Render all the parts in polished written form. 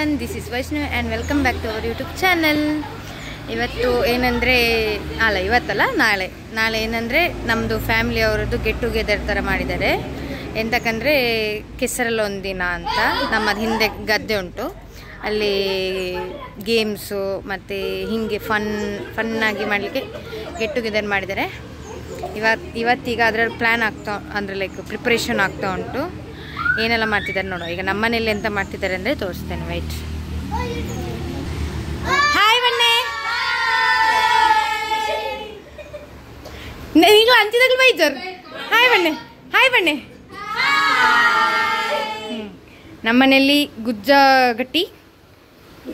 everyone, this is Vaishnavi and welcome back to our YouTube channel. ಇವತ್ತು ಏನಂದರೆ ಇವತ್ತಲ್ಲ ನಾಳೆ ಏನಂದರೆ ನಮ್ಮದು ಫ್ಯಾಮಿಲಿ ಅವರದ್ದು ಗೆಟ್ ಟುಗೆದರ್ ಥರ ಮಾಡಿದ್ದಾರೆ. ಎಂತಕ್ಕಂದರೆ ಕೆಸರಲ್ಲಿ ಒಂದಿನ ಅಂತ ನಮ್ಮದು ಹಿಂದೆ ಗದ್ದೆ ಉಂಟು, ಅಲ್ಲಿ ಗೇಮ್ಸು ಮತ್ತು ಹೀಗೆ ಫನ್ನಾಗಿ ಮಾಡಲಿಕ್ಕೆ ಗೆಟ್ ಟುಗೆದರ್ ಮಾಡಿದ್ದಾರೆ. ಇವತ್ತೀಗ ಅದರ ಪ್ಲ್ಯಾನ್ ಆಗ್ತಾ ಅಂದರೆ ಲೈಕ್ ಪ್ರಿಪ್ರೇಷನ್ ಆಗ್ತಾ ಉಂಟು. ಏನೆಲ್ಲ ಮಾಡ್ತಿದ್ದಾರೆ ನೋಡೋ. ಈಗ ನಮ್ಮನೇಲಿ ಎಂತ ಮಾಡ್ತಿದ್ದಾರೆ ಅಂದರೆ ತೋರಿಸ್ತೇನೆ, ವೈಟ್. ಹಾಯ್ ಬನ್ನಿ, ಈಗ ಅಂತಿದಾಗ ಬೈಜರ್. ಹಾಯ್ ಬನ್ನಿ, ಹಾಯ್ ಬನ್ನಿ. ನಮ್ಮನೇಲಿ ಗುಜ್ಜ ಗಟ್ಟಿ,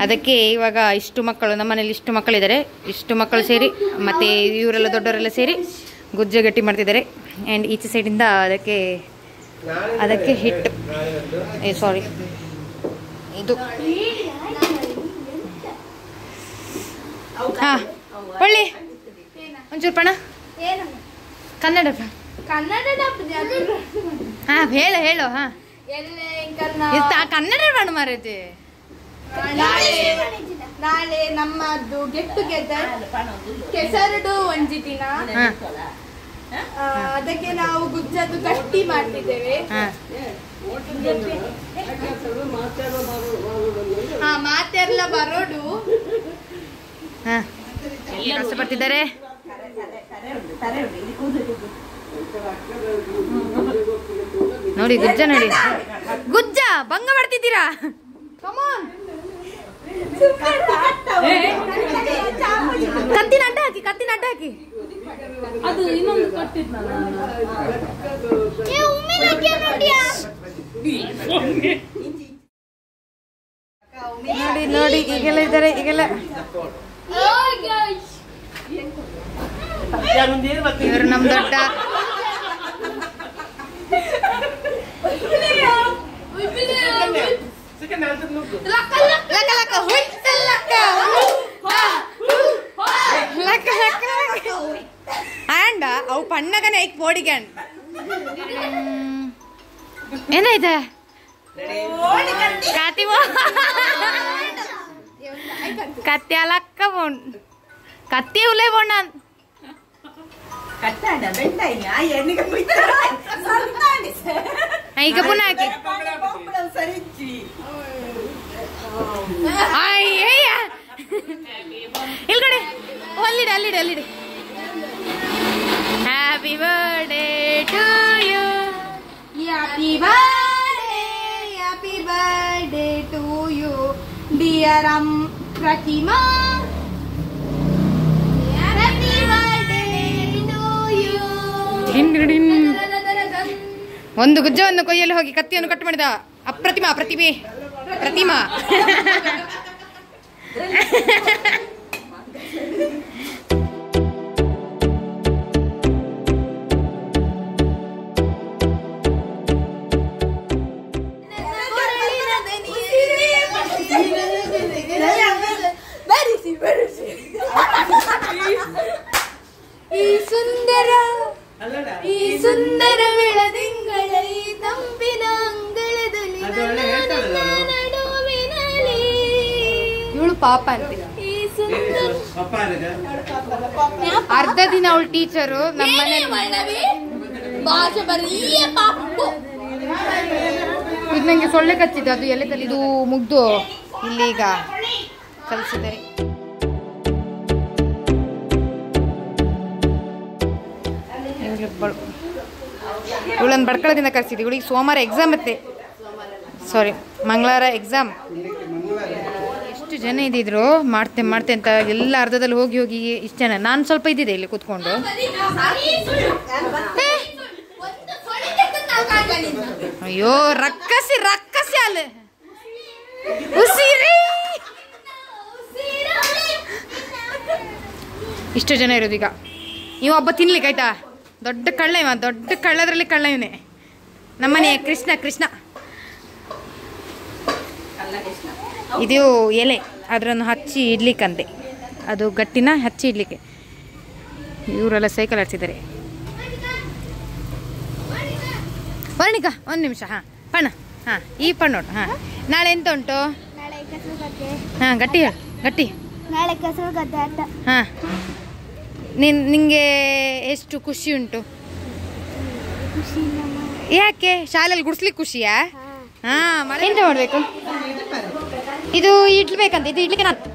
ಅದಕ್ಕೆ ಇವಾಗ ಇಷ್ಟು ಮಕ್ಕಳು, ನಮ್ಮನೇಲಿ ಇಷ್ಟು ಮಕ್ಕಳಿದ್ದಾರೆ, ಇಷ್ಟು ಮಕ್ಕಳು ಸೇರಿ ಮತ್ತು ಇವರೆಲ್ಲ ದೊಡ್ಡವರೆಲ್ಲ ಸೇರಿ ಗುಜ್ಜ ಗಟ್ಟಿ ಮಾಡ್ತಿದ್ದಾರೆ. ಆ್ಯಂಡ್ ಈಚೆ ಸೈಡಿಂದ ಅದಕ್ಕೆ ಹಿಟ್ಟು, ಸಾರಿ ಇದು ಹಾಂ ಒಳ್ಳೆ ಒಂಚೂರು ಪಣ ಕನ್ನಡ ಹಾಂ ಹೇಳು ಹಾಂ ಕನ್ನಡ ಪಣ ಮಾರೈತೆ. ನಾಳೆ ನಮ್ಮದು ಗೆಟ್ ಟುಗೆದರ್ ಕೆಸರಡು ಒಂಜಿ ದಿನ, ಅದಕ್ಕೆ ನಾವು ಗುಜ್ಜದ್ದು ಗಟ್ಟಿ ಮಾಡ್ತಿದ್ದೇವೆ. ಮಾತೆಲ್ಲ ಬರೋಡು ಕಷ್ಟಪಡ್ತಿದ್ದಾರೆ. ನೋಡಿ ಗುಜ್ಜ, ನೋಡಿ ಗುಜ್ಜ ಭಂಗ ಮಾಡ್ತಿದ್ದೀರಾ. ಕತ್ತಿನ ಅಡ್ಡ ಹಾಕಿ ಅದು ಇನ್ನೊಂದು ಕೊಟ್ಟಿದ್ ನೋಡಿ ಈಗೆಲ್ಲ ಇದ್ದಾರೆ. ಈಗೆಲ್ಲ ಇವರು ನಮ್ ದೊಡ್ಡ ಆಂಡ ಅವು ಪಣ್ಣಗನೆ ಐಕ್ ಬೋಡಿಗಂಡ್ ಏನಾಯ್ತ ಕತ್ತಿ ಅಲಕ್ಕ ಬೋಣ್ ಕತ್ತಿ ಉಲೇ ಬೋಣ ಈಗ ಪುನಃ ಹಾಕಿ ಇಲ್ಗಡೆ ಅಲ್ಲಿಡಿ. Happy birthday to you, happy birthday to you dear Pratima, happy birthday to you. ಒಂದು ಗುಜ್ಜವನ್ನು ಕೊಯ್ಯಲು ಹೋಗಿ ಕತ್ತಿಯನ್ನು ಕಟ್ ಮಾಡಿದ ಪ್ರತಿಮಾ. ಈ ಸುಂದರ ಬೆಳದಿಂಗಳ ಈ ತಂಪಿನ ಅಂಗಳದಲ್ಲಿ ನಡುವಿನಲ್ಲಿ ಇವಳು ಪಾಪ ಅಂತೆ. ಅರ್ಧ ದಿನ ಅವಳು ಟೀಚರು ನಮ್ಮನೆ. ಇದು ನಂಗೆ ಸೊಳ್ಳೆ ಕಚ್ಚಿದೆ, ಅದು ಎಲೆದಲ್ಲಿ ಇದು ಮುಗ್ದು ಇಲ್ಲೀಗ ಕಲಿಸಿದ್ದಾರೆ. ಇವಳನ್ನು ಬಡ್ಕಳದಿಂದ ಕರೆಸಿದ್ವಿ. ಇವಳಿಗೆ ಸೋಮವಾರ ಎಕ್ಸಾಮ್ ಮತ್ತೆ, ಸಾರಿ ಮಂಗಳವಾರ ಎಕ್ಸಾಮ್. ಎಷ್ಟು ಜನ ಇದ್ದಿದ್ರು ಮಾಡ್ತೆ ಅಂತ ಎಲ್ಲ ಅರ್ಧದಲ್ಲಿ ಹೋಗಿ ಇಷ್ಟು ಜನ. ನಾನು ಸ್ವಲ್ಪ ಇದ್ದಿದ್ದೆ ಇಲ್ಲಿ ಕೂತ್ಕೊಂಡು. ಅಯ್ಯೋ ರಕ್ಕಸಿ ಅಲ್ಲ ಉಸಿರಿ. ಇಷ್ಟು ಜನ ಇರೋದೀಗ. ಒಬ್ಬ ತಿನ್ಲಿಕ್ಕೆ ಆಯ್ತಾ, ದೊಡ್ಡ ಕಳ್ಳ ಇವ, ದೊಡ್ಡ ಕಳ್ಳದ್ರಲ್ಲಿ ಕಳ್ಳ ಇವನೇ. ನಮ್ಮನೆ ಕೃಷ್ಣ ಇದು ಎಲೆ, ಅದನ್ನು ಹಚ್ಚಿ ಇಡ್ಲಿಕ್ಕಂತೆ, ಅದು ಗಟ್ಟಿನ ಹಚ್ಚಿ ಇಡ್ಲಿಕ್ಕೆ. ಇವರೆಲ್ಲ ಸೈಕಲ್ ಆಡ್ಸಿದ್ದಾರೆ. ವರ್ಣಿಕಾ ಒಂದು ನಿಮಿಷ. ಹಾಂ ಪಣ್ಣ, ಹಾಂ ಈ ಪಣ್ಣು ನೋಡು. ಹಾಂ ನಾಳೆ ಎಂತ ಉಂಟು? ಹಾಂ ಗಟ್ಟಿ ಹೇಳು ಗಟ್ಟಿ. ನಾಳೆ ಕೆಸರು ಗದ್ದೆ ಆಟ. ಹಾಂ ನಿಂಗೆ ಎಷ್ಟು ಖುಷಿ ಉಂಟು? ಯಾಕೆ ಶಾಲೆಯಲ್ಲಿ ಗುಡಿಸ್ಲಿಕ್ಕೆ ಖುಷಿಯಾ? ಹಾಂ ಎಂತ ಮಾಡಬೇಕು? ಇದು ಇಡ್ಬೇಕಂತ. ಇದು ಇಡ್ಲಿಕ್ಕೆ ನಾನು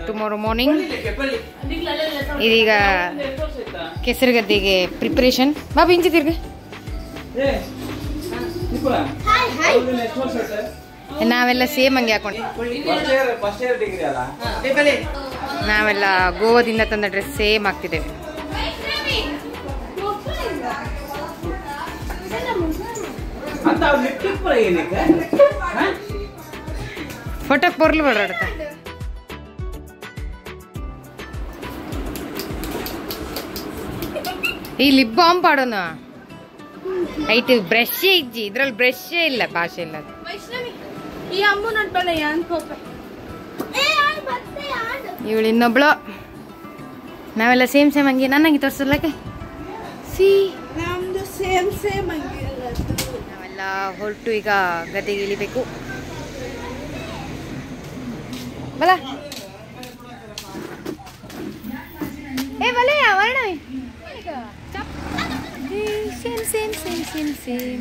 ಟುಮಾರೋ ಮಾರ್ನಿಂಗ್. ಇದೀಗ ಕೆಸರುಗದ್ದೆಗೆ ಪ್ರಿಪರೇಷನ್. ಬಾಬು ಇಂಚೆ ತಿರ್ಗ. ನಾವೆಲ್ಲ ಸೇಮ್ ಹಂಗೆ ಹಾಕೊಂಡು ನಾವೆಲ್ಲ ಗೋವಾದಿಂದ ತಂದ ಡ್ರೆಸ್ ಸೇಮ್ ಹಾಕ್ತಿದ್ದೇವೆ. ಫೋಟೋಕ್ಕೆ ಬರ್ಲು ಬರೋಡತ್ತ. ಈ ಲಿಪ್ ಬಾಂಬ್ ಪಾಡೋಣ ಐತಿ. ಬ್ರಷ್ ಇಜ್ಜಿ ಇದ್ರಲ್ಲಿ ಬ್ರಷೇ ಇಲ್ಲ, ಭಾಷೆ ಇಲ್ಲ. ಇವಳು ಇನ್ನೊಬ್ಳು. ನಾವೆಲ್ಲ ಸೇಮ್ ಸೇಮ್ ಹಂಗೆ. ನನಗೆ ತೋರಿಸಲಕ್ಕೆ ನಾವೆಲ್ಲ ಹೊರಟು ಈಗ ಗದ್ದೆಗೆ ಇಳಿಬೇಕು. ಬಲ ಏ ಬಲೆ ವರ್ಣ same same same same same.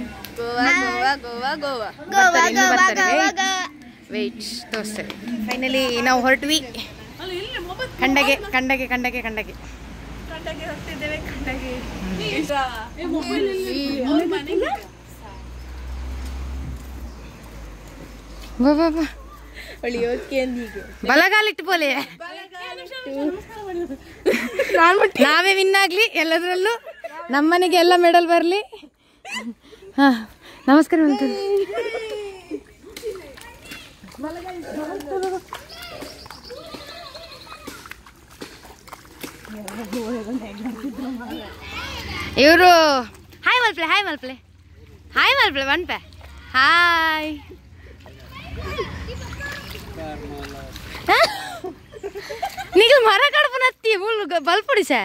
Wait ತೋರಿಸ್ತೇವೆ. ಫೈನಲಿ ನಾವು ಹೊರಟ್ವಿ ಕಂಡಗೆ ಕಂಡಗೆ ಕಂಡಗೆ ಕಂಡಗೆ. ಬಾ ಬಾ ಬಾ. ಬಲಗಾಲಿಟ್ಟು ಬೋಲೆ ನಾವೇ ವಿನ್ ಆಗ್ಲಿ ಎಲ್ಲದರಲ್ಲೂ. ನಮ್ಮನೆಗೆ ಎಲ್ಲ ಮೆಡಲ್ ಬರಲಿ. ಹಾ ನಮಸ್ಕಾರ ಅಂತ. ಇವರು ಹಾಯ್ ಮಲ್ಪ್ಲೆ ಹಾಯ್ ಮಲ್ಪ್ಲೆ ಹಾಯ್ ಮಲ್ಪ್ಲೆ ಒನ್ಪೆ ಹಾಯ್. ನೀವು ಮರ ಕಡ್ಪನ ಹತ್ತಿ ಬಲ್ಪುಡಿ ಸೆ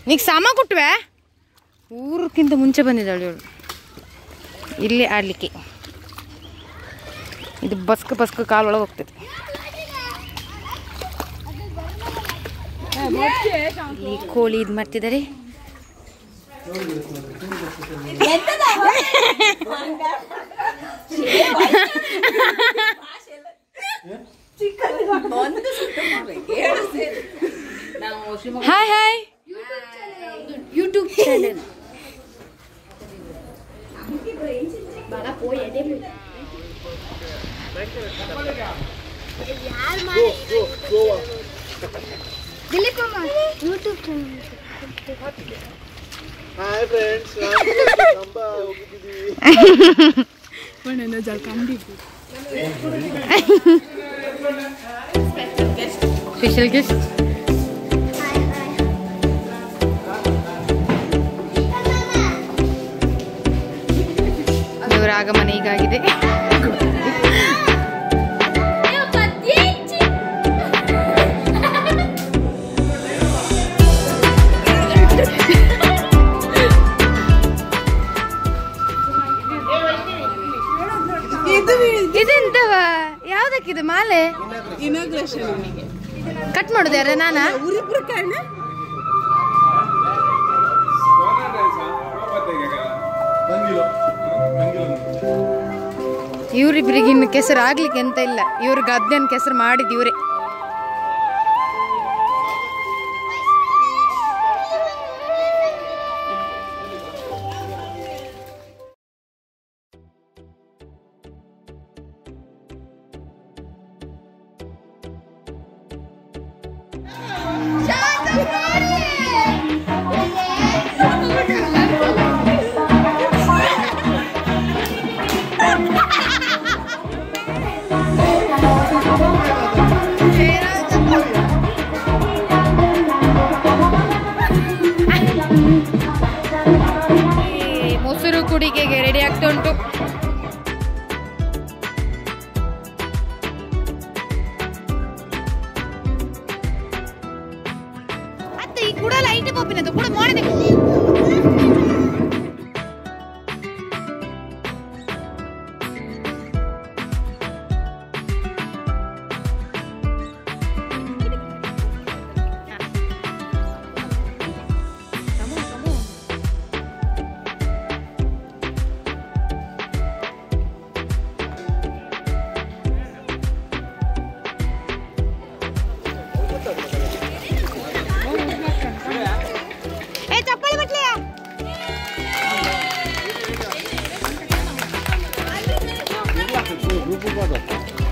ನೀಗ ಸಾಮ ಕೊಟ್ವೆ. ಊರಕ್ಕಿಂತ ಮುಂಚೆ ಬಂದಿದ್ದಾಳೆ ಇವಳು ಇಲ್ಲಿ ಆಡ್ಲಿಕ್ಕೆ. ಇದು ಬಸ್ಕ್ ಬಸ್ಕ್ ಕಾಲೊಳಗೆ ಹೋಗ್ತದೆ. ಈ ಕೋಳಿ ಇದು ಮಾಡ್ತಿದ್ದಾರೆ. Hi hi YouTube channel. Hi friends, ನಂಬ ಹೋಗಿದ್ದೀವಿ. Special guest. ಇವರ ಆಗಮನ ಈಗಾಗಿದೆ. ಇದೆಂತವ ಯಾವ್ದಕ್ಕಿದೆ ಮಾಲೆ? ಕಟ್ ಮಾಡುದು ಯಾರ? ನಾನಾ? ಇವರಿಬ್ಬರಿಗೆ ಇನ್ನು ಕೆಸರು ಆಗ್ಲಿಕ್ಕೆ ಅಂತ ಇಲ್ಲ, ಇವ್ರ ಗದ್ದೆನ ಕೆಸರು ಮಾಡಿದ್ ಇವರೇ. ಮೊಸರು ಕುಡಿಕೆಗೆ ರೆಡಿ ಆಗ್ತಾ ಉಂಟು. ಅತ್ತೆ ಈ ಕೂಡ ಲೈಟ್ ಪೋಪಿನದು ಕೂಡ ಮಾಡಿದೆ.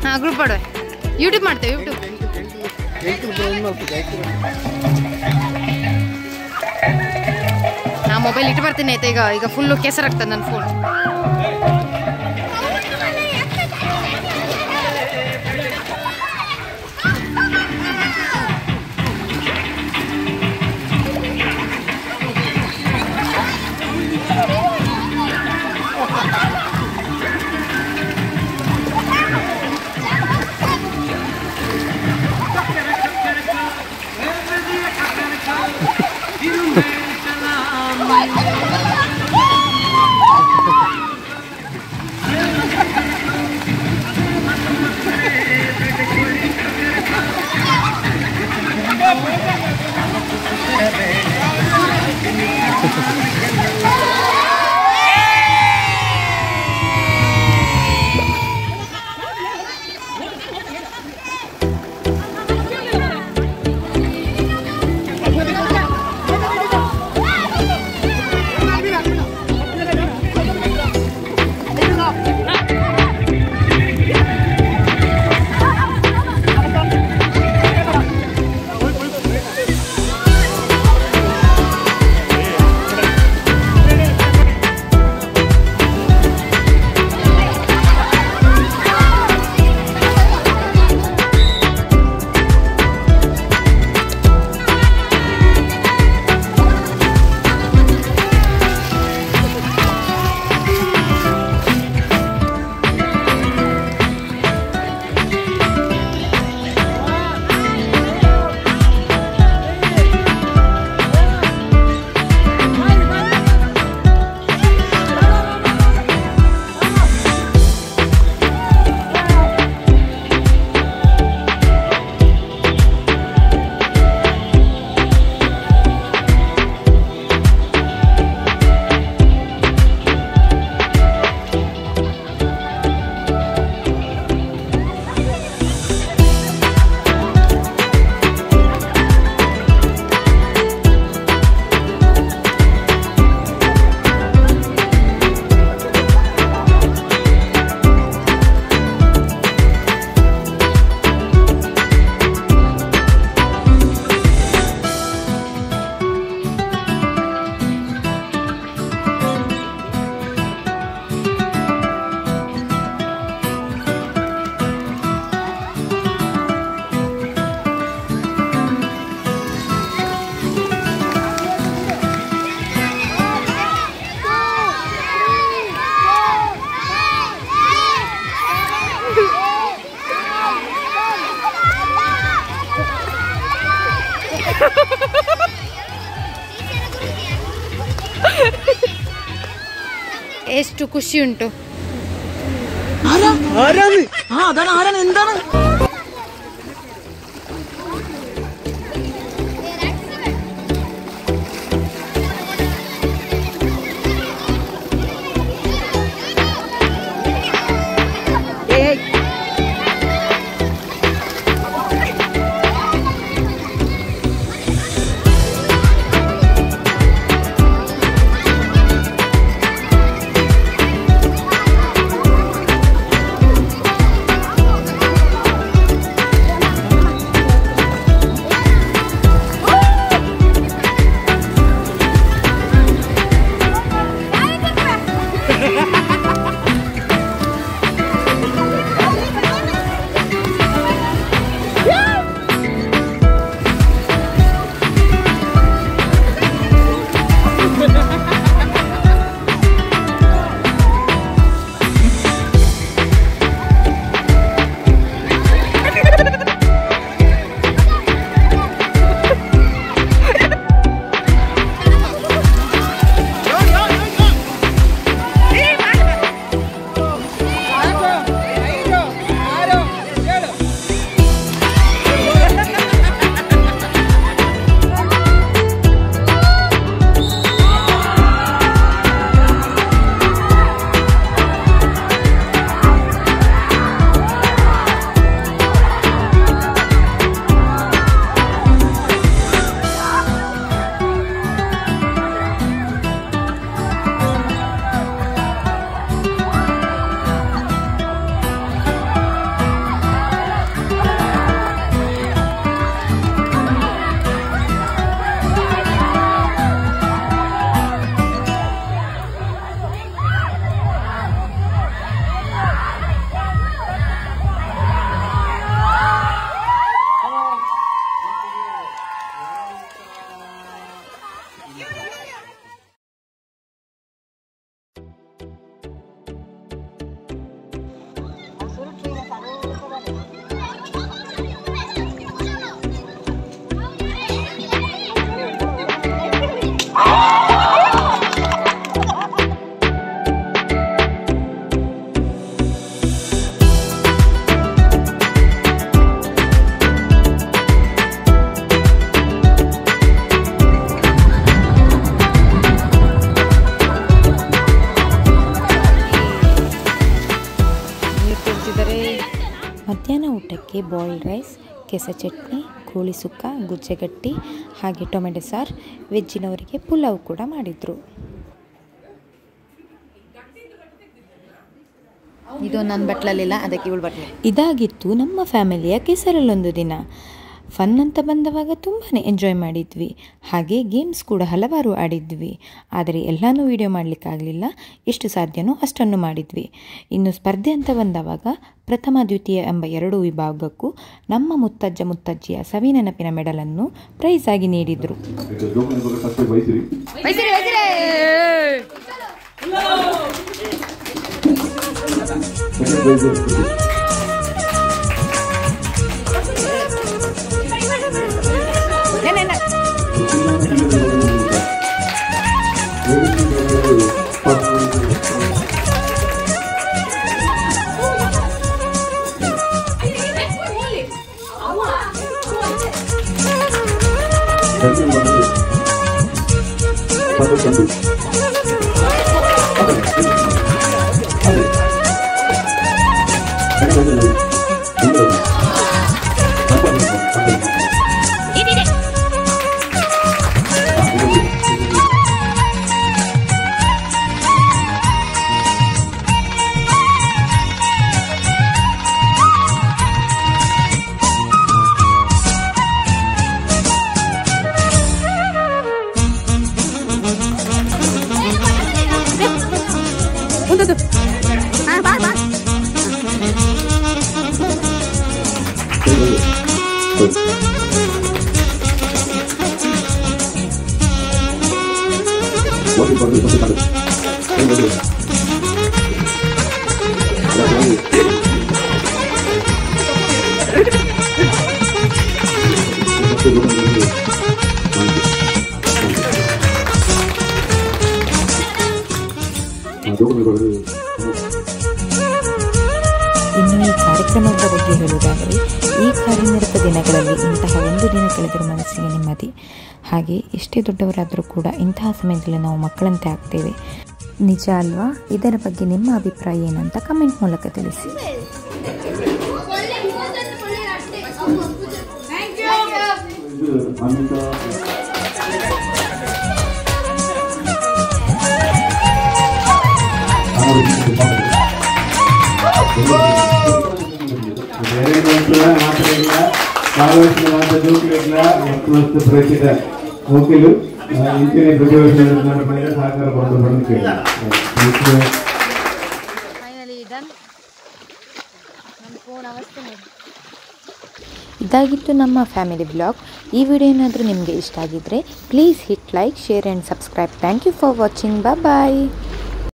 हाँ ग्रुप पढ़ो यूट्यूब ಮಾಡ್ತೇವೆ ಯೂಟ್ಯೂಬ್ ನಾ ಮೊಬೈಲ್ ಇಟ್ಟು ಬರ್ತೀನಿ ಆಯ್ತಾ. ಈಗ ಫುಲ್ಲು ಕೆಸರಾಗ್ತದೆ ನನ್ನ ಫೋನ್. ಎಷ್ಟು ಖುಷಿ ಉಂಟು. ಊಟಕ್ಕೆ ಬಾಯ್ಲ್ಡ್ ರೈಸ್, ಕೆಸ ಚಟ್ನಿ, ಕೋಳಿ ಸುಕ್ಕ, ಗುಜ್ಜೆಗಟ್ಟಿ ಹಾಗೆ ಟೊಮೆಟೊ ಸಾರು, ವೆಜ್ಜಿನವರಿಗೆ ಪುಲಾವ್ ಕೂಡ ಮಾಡಿದರು. ಇದು ನನ್ನ ಬಟ್ಲಲ್ಲಿಲ್ಲ, ಅದಕ್ಕೆ ಇವಳು ಬಟ್ಲು. ಇದಾಗಿತ್ತು ನಮ್ಮ ಫ್ಯಾಮಿಲಿಯ ಕೆಸರಲ್ಲೊಂದು ದಿನ. ಫನ್ ಅಂತ ಬಂದವಾಗ ತುಂಬಾ ಎಂಜಾಯ್ ಮಾಡಿದ್ವಿ. ಹಾಗೆ ಗೇಮ್ಸ್ ಕೂಡ ಹಲವಾರು ಆಡಿದ್ವಿ. ಆದರೆ ಎಲ್ಲನೂ ವಿಡಿಯೋ ಮಾಡಲಿಕ್ಕಾಗಲಿಲ್ಲ. ಎಷ್ಟು ಸಾಧ್ಯನೋ ಅಷ್ಟನ್ನು ಮಾಡಿದ್ವಿ. ಇನ್ನು ಸ್ಪರ್ಧೆ ಅಂತ ಬಂದವಾಗ ಪ್ರಥಮ ದ್ವಿತೀಯ ಎಂಬ 2 ವಿಭಾಗಕ್ಕೂ ನಮ್ಮ ಮುತ್ತಜ್ಜ ಮುತ್ತಜ್ಜಿಯ ಸವಿ ನೆನಪಿನ ಮೆಡಲನ್ನು ಪ್ರೈಸ್ ಆಗಿ ನೀಡಿದರು. ಇನ್ನು ಈ ಕಾರ್ಯಕ್ರಮದ ಬಗ್ಗೆ ಹೇಳುವುದಾದರೆ, ಈ ಕಾರ್ಯನಿರತ ದಿನಗಳಲ್ಲಿ ಇಂತಹ ಒಂದು ದಿನ ಕಳೆದರೂ ಮನಸ್ಸಿಗೆ ನೆಮ್ಮದಿ. ಹಾಗೆ ಎಷ್ಟೇ ದೊಡ್ಡವರಾದರೂ ಕೂಡ ಇಂತಹ ಸಮಯದಲ್ಲಿ ನಾವು ಮಕ್ಕಳಂತೆ ಆಗ್ತೇವೆ. ನಿಜ ಅಲ್ವಾ? ಇದರ ಬಗ್ಗೆ ನಿಮ್ಮ ಅಭಿಪ್ರಾಯ ಏನಂತ ಕಮೆಂಟ್ ಮೂಲಕ ತಿಳಿಸಿ. ಇದಾಗಿತ್ತು ನಮ್ಮ ಫ್ಯಾಮಿಲಿ ಬ್ಲಾಗ್. ಈ ವಿಡಿಯೋ ಏನಾದರೂ ನಿಮಗೆ ಇಷ್ಟ ಆಗಿದ್ದರೆ please hit like, share and subscribe. Thank you for watching. Bye.